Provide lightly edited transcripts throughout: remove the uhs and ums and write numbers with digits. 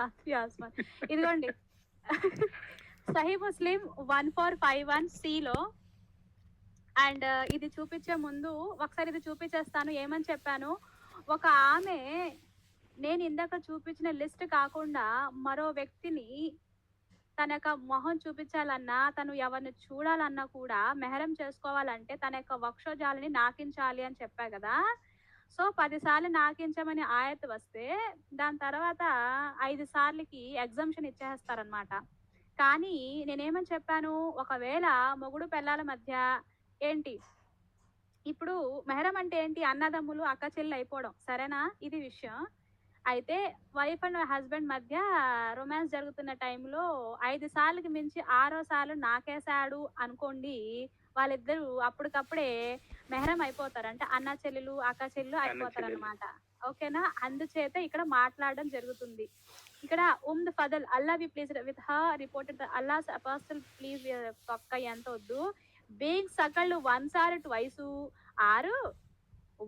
సాత్వి ఆస్మాన్. ఇదిగోండి. సహీ ముస్లిం 1451 సిలో. అండ్ ఇది చూపించే ముందు ఒకసారి ఇది చూపించేస్తాను. ఏమని చెప్పాను, ఒక ఆమె నేను ఇందాక చూపించిన లిస్ట్ కాకుండా మరో వ్యక్తిని తన యొక్క మొహం చూపించాలన్నా, తను ఎవరిని చూడాలన్నా కూడా మెహరం చేసుకోవాలంటే తన యొక్క వక్షోజాలని నాకించాలి అని చెప్పా కదా. సో 10 సార్లు నాకించమని ఆయత్ వస్తే దాని తర్వాత 5 సార్లకి ఎగ్జంప్షన్ ఇచ్చేస్తారనమాట. కానీ నేనేమని చెప్పాను, ఒకవేళ మొగుడు పెళ్ళాల మధ్య ఏంటి ఇప్పుడు మెహరం అంటే ఏంటి, అన్నదమ్ములు అక్క చెల్లి అయిపోవడం, సరేనా, ఇది విషయం. అయితే వైఫ్ అండ్ హస్బెండ్ మధ్య రొమాన్స్ జరుగుతున్న టైంలో 5 సార్లకి మించి 6వ సార్లు నాకేశాడు అనుకోండి, వాళ్ళిద్దరూ అప్పటికప్పుడే మెహరం అయిపోతారు. అంటే అన్న చెల్లెలు అక్క చెల్లెలు అయిపోతారనమాట. ఓకేనా. అందుచేత ఇక్కడ మాట్లాడడం జరుగుతుంది. ఇక్కడ the Fadl Allah be pleased with her reported Allah's apostle please పక్క ఎంత వద్దు being suckled once or twice or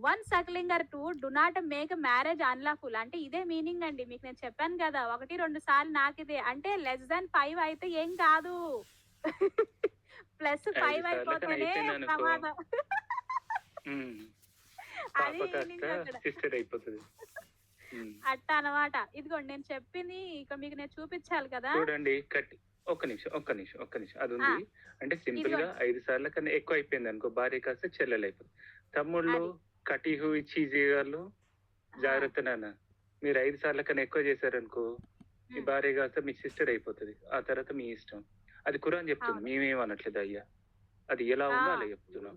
one suckling or two do not make marriage unlawful. అంటే ఇదే మీనింగ్ అండి. మీకు నేను చెప్పాను కదా, 1-2 సార్లు నాకిదే అంటే లెస్ దాన్ 5 అయితే ఏం కాదు. ప్లస్ 5 అయిపోతేనే ప్రమాదం. అది అట్ట అనమాట. ఇదిగోండి నేను చెప్పింది ఇక మీకు నేను చూపించాలి కదా. చూడండి, ఒక్క నిమిషం అది ఉంది. అంటే సింపుల్ గా 5 సార్ల కన్నా ఎక్కువ అయిపోయింది అనుకో, భార్య కాస్త చెల్లెలు అయిపోతుంది. తమ్ముళ్ళు కటిహు ఇచ్చి వాళ్ళు జాగ్రత్త నాన్న, మీరు 5 సార్ల కన్నా ఎక్కువ చేశారనుకో మీ భార్య కాస్త మీ సిస్టర్ అయిపోతుంది. ఆ తర్వాత మీ ఇష్టం. అది ఖురాన్ చెప్తుంది, మేమేమనట్లేదు అయ్యా. అది ఎలా ఉందో అలా చెప్తున్నాం.